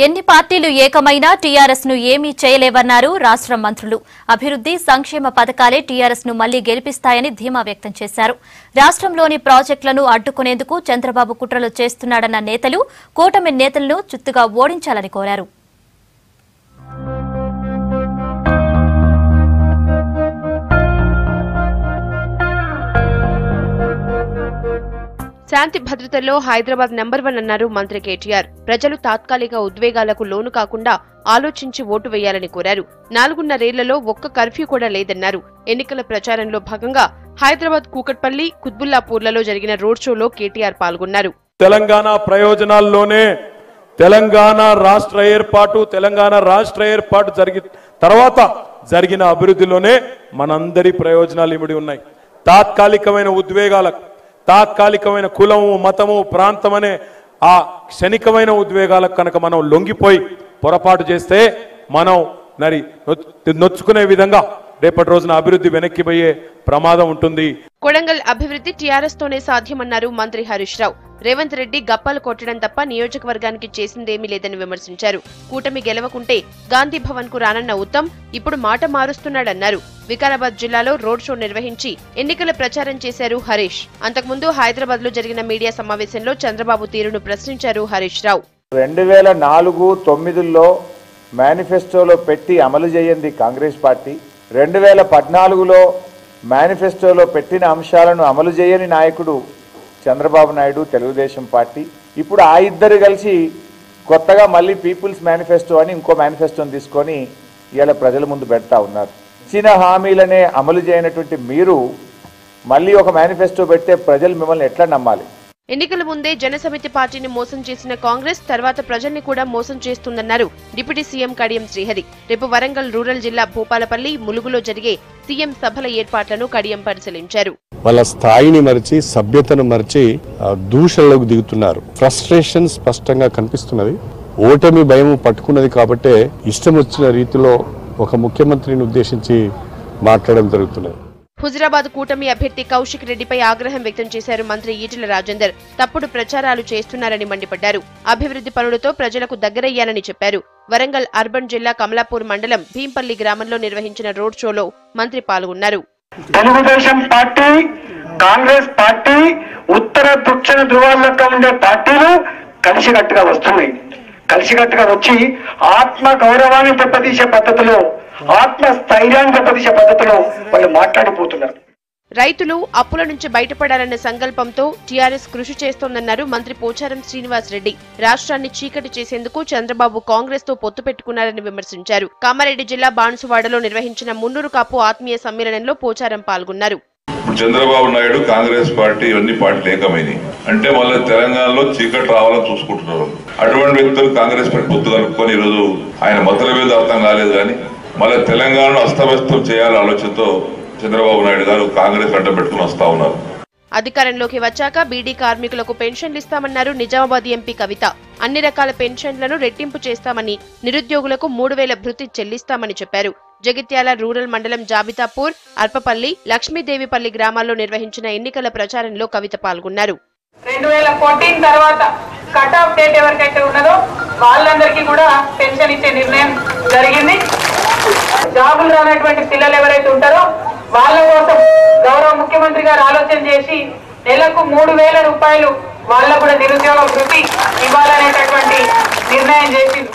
ఎన్ని పార్టీలు ఏకమైనా టీఆర్ఎస్ ను ఏమీ చేయలేవన్నారు రాష్ట్ర మంత్రులు. అభివృద్ధి సంక్షేమ పథకాలే టీఆర్ఎస్ ను మళ్లీ గెలిపిస్తాయని ధీమా వ్యక్తం చేశారు. రాష్ట్రంలోని ప్రాజెక్టులను అడ్డుకునేందుకు చంద్రబాబు కుట్రలు చేస్తున్నాడన్న నేతలు కూటమి నేతలను చిత్తుగా ఓడించాలని కోరారు. శాంతి భద్రతల్లో హైదరాబాద్ నెంబర్ 1 అన్నారు మంత్రి కేటీఆర్. ప్రజలు తాత్కాలిక ఉద్వేగాలకు లోను కాకుండా ఆలోచించి ఓటు వేయాలని కోరారు. 4.5 ఒక్క కర్ఫ్యూ కూడా లేదన్నారు. ఎన్నికల ప్రచారంలో భాగంగా హైదరాబాద్ కూకట్పల్లి, కుత్బుల్లాపూర్లలో జరిగిన రోడ్ షోలో కేటీఆర్ పాల్గొన్నారు. తెలంగాణ ప్రయోజనాల్లోనే తెలంగాణ రాష్ట్ర ఏర్పాటు తర్వాత జరిగిన అభివృద్ధిలోనే మనందరి ప్రయోజనాలు ఇమిడి ఉన్నాయి. తాత్కాలికమైన ఉద్వేగాలకు, తాత్కాలికమైన కులము, మతము, ప్రాంతం అనే ఆ క్షణికమైన ఉద్వేగాలకు కనుక మనం లొంగిపోయి పొరపాటు చేస్తే మనం నొచ్చుకునే విధంగా రేపటి రోజున అభివృద్ధి వెనక్కిపోయే ప్రమాదం ఉంటుంది. కొడంగల్ అభివృద్ధి టీఆర్ఎస్ తోనే సాధ్యమన్నారు మంత్రి హరీష్ రావు. రేవంత్ రెడ్డి గప్పాలు కొట్టడం తప్ప నియోజకవర్గానికి చేసిందేమీ లేదని విమర్శించారు. కూటమి గెలవకుంటే గాంధీ భవన్ కు రానన్న ఉత్తమ్ ఇప్పుడు మాట మారుస్తున్నాడన్నారు. వికారాబాద్ జిల్లాలో రోడ్ షో నిర్వహించి ఎన్నికల ప్రచారం చేశారు హరీష్. అంతకుముందు హైదరాబాద్ లో జరిగిన మీడియా సమావేశంలో చంద్రబాబు తీరును ప్రశ్నించారు హరీష్ రావు. 2004-9లో మేనిఫెస్టోలో పెట్టి అమలు చేయండి కాంగ్రెస్ పార్టీ, 2014లో మేనిఫెస్టోలో పెట్టిన అంశాలను అమలు చేయని నాయకుడు చంద్రబాబు నాయుడు, తెలుగుదేశం పార్టీ. ఇప్పుడు ఆ ఇద్దరు కలిసి కొత్తగా మళ్ళీ పీపుల్స్ మేనిఫెస్టో అని ఇంకో మేనిఫెస్టోని తీసుకొని ఇవాళ ప్రజల ముందు పెడతా ఉన్నారు. ఇచ్చిన హామీలనే అమలు చేయనటువంటి మీరు మళ్ళీ ఒక మేనిఫెస్టో పెడితే ప్రజలు మిమ్మల్ని ఎట్లా నమ్మాలి? ఎన్నికల ముందే జనసమితి పార్టీని మోసం చేసిన కాంగ్రెస్ తర్వాత ప్రజల్ని కూడా మోసం చేస్తుందన్నారు డిప్యూటీ సీఎం కడియం శ్రీహరి. రేపు వరంగల్ రూరల్ జిల్లా భూపాలపల్లి, ములుగులో జరిగే సీఎం సభల ఏర్పాట్లను కడియం పరిశీలించారు. వాళ్ళ స్థాయిని మరిచి, సభ్యతను మరిచి దూషణలకు దిగుతున్నారు. ఫ్రస్ట్రేషన్ స్పష్టంగా కనిపిస్తున్నది. ఓటమి భయం పట్టుకున్నది కాబట్టే ఇష్టం వచ్చిన రీతిలో ఒక ముఖ్యమంత్రిని ఉద్దేశించి మాట్లాడడం జరుగుతున్నది. హుజురాబాద్ కూటమి అభ్యర్థి కౌశిక్ రెడ్డిపై ఆగ్రహం వ్యక్తం చేశారు మంత్రి ఈటెల రాజేందర్. తప్పుడు ప్రచారాలు చేస్తున్నారని మండిపడ్డారు. అభివృద్ధి పనులతో ప్రజలకు దగ్గరయ్యానని చెప్పారు. వరంగల్ అర్బన్ జిల్లా కమలాపూర్ మండలం భీంపల్లి గ్రామంలో నిర్వహించిన రోడ్ షోలో మంత్రి పాల్గొన్నారు. తెలుగుదేశం పార్టీ, కాంగ్రెస్ పార్టీ, ఉత్తర దక్షిణ ధృవాల్లో ఉండే పార్టీలు కలిసికట్టుగా వస్తున్నాయి. కలిసికట్టుగా వచ్చి ఆత్మ గౌరవాన్ని దెబ్బతీసే పద్ధతిలో, ఆత్మస్థైర్యాన్ని దెబ్బతీసే పద్ధతిలో వాళ్ళు మాట్లాడిపోతున్నారు. రైతులు అప్పుల నుంచి బయటపడాలన్న సంకల్పంతో టీఆర్ఎస్ కృషి చేస్తోందన్నారు మంత్రి పోచారం శ్రీనివాస్ రెడ్డి. రాష్ట్రాన్ని చీకటి చేసేందుకు చంద్రబాబు కాంగ్రెస్ తో పొత్తు పెట్టుకున్నారని విమర్శించారు. కామారెడ్డి జిల్లా బాన్సువాడలో నిర్వహించిన మున్నూరు కాపు ఆత్మీయ సమ్మేళనంలో పోచారం పాల్గొన్నారు. చంద్రబాబు నాయుడు, కాంగ్రెస్ పార్టీ ఇవన్నీ పార్టీలు ఏకమైనవి అంటే మళ్ళీ తెలంగాణలో చీకటి రావాలని చూసుకుంటున్నారు. అటువంటి వ్యక్తులు కాంగ్రెస్ పార్టీ పొత్తు కనుక్కొని ఈరోజు ఆయన మతల మీద అర్థం కాలేదు కానీ మళ్ళీ తెలంగాణను అస్తవ్యస్తం చేయాలనే ఆలోచనతో చంద్రబాబు నాయుడు గారు కాంగ్రెస్ అడ్డం పెట్టుకుని వస్తా ఉన్నారు. అధికారంలోకి వచ్చాక బీడీ కార్మికులకు పెన్షన్లు ఇస్తామన్నారు నిజామాబాద్ ఎంపీ కవిత. అన్ని రకాల పెన్షన్లను రెట్టింపు చేస్తామని, నిరుద్యోగులకు 3000 భృతి చెల్లిస్తామని చెప్పారు. జగిత్యాల రూరల్ మండలం జాబితాపూర్, అర్పపల్లి, లక్ష్మీదేవిపల్లి గ్రామాల్లో నిర్వహించిన ఎన్నికల ప్రచారంలో కవిత పాల్గొన్నారు. 2014 తర్వాత కట్ ఆఫ్ డేట్ ఎవరికైతే ఉన్నదో వాళ్ళందరికీ కూడా పెన్షన్ ఇచ్చే నిర్ణయం జరిగింది. జాబులు రానటువంటి పిల్లలు ఎవరైతే ఉంటారో వాళ్ళ కోసం గౌరవ ముఖ్యమంత్రి గారు ఆలోచన చేసి నెలకు 3000 రూపాయలు వాళ్ళకు కూడా నిరుద్యోగ వృత్తి ఇవ్వాలనేటటువంటి నిర్ణయం చేసింది.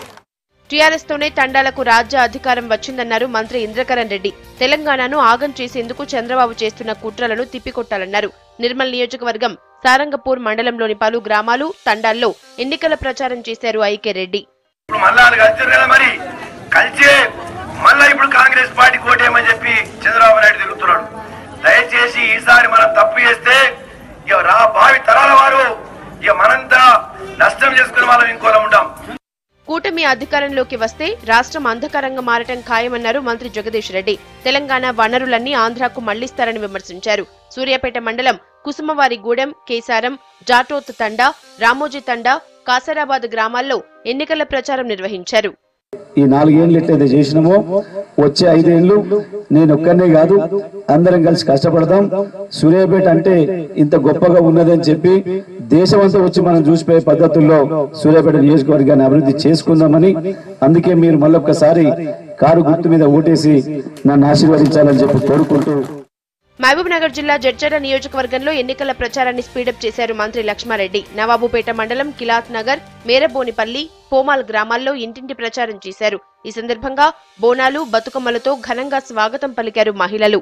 టీఆర్ఎస్ తోనే తండాలకు రాజ్య అధికారం వచ్చిందన్నారు మంత్రి ఇంద్రకరణ్ రెడ్డి. తెలంగాణను ఆగం చేసేందుకు చంద్రబాబు చేస్తున్న కుట్రలను తిప్పికొట్టాలన్నారు. నిర్మల్ నియోజకవర్గం సారంగపూర్ మండలంలోని పలు గ్రామాలు, తండాల్లో ఎన్నికల ప్రచారం చేశారు ఐకే రెడ్డి. ఇప్పుడు కాంగ్రెస్ పార్టీ కోటేమని చెప్పి చంద్రబాబు నాయుడు తిరుగుతున్నాడు. దయచేసి ఈసారి మనం తప్పు చేస్తే భావి తరాల వారు మనంతా నష్టం చేసుకునే వాళ్ళం ఇంకోలా ఉంటాం. కూటమి అధికారంలోకి వస్తే రాష్ట్రం అంధకారంగా మారటం ఖాయమన్నారు మంత్రి జగదీష్ రెడ్డి. తెలంగాణ వనరులన్నీ ఆంధ్రాకు మళ్లిస్తారని విమర్శించారు. సూర్యాపేట మండలం కుసుమవారిగూడెం, కేసారం, జాటోత్ తండా, రామోజీ తండా, కాసరాబాద్ గ్రామాల్లో ఎన్నికల ప్రచారం నిర్వహించారు. ఈ 4 ఏళ్ళు ఎట్లయితే చేసినామో వచ్చే 5 ఏళ్ళు నేను ఒక్కనే కాదు, అందరం కలిసి కష్టపడదాం. సూర్యాపేట అంటే ఇంత గొప్పగా ఉన్నదని చెప్పి దేశమంతా వచ్చి మనం చూసిపోయే పద్ధతుల్లో సూర్యాపేట నియోజకవర్గాన్ని అభివృద్ధి చేసుకుందామని, అందుకే మీరు మళ్ళొక్కసారి కారు గుర్తు మీద ఓటేసి నన్ను ఆశీర్వదించాలని చెప్పి కోరుకుంటూ. మహబూబ్ నగర్ జిల్లా జడ్చర్ల నియోజకవర్గంలో ఎన్నికల ప్రచారాన్ని స్పీడప్ చేశారు మంత్రి లక్ష్మారెడ్డి. నవాబుపేట మండలం కిలాత్ నగర్, మేరబోనిపల్లి, పోమాల్ గ్రామాల్లో ఇంటింటి ప్రచారం చేశారు. ఈ సందర్భంగా బోనాలు, బతుకమ్మలతో ఘనంగా స్వాగతం పలికారు మహిళలు.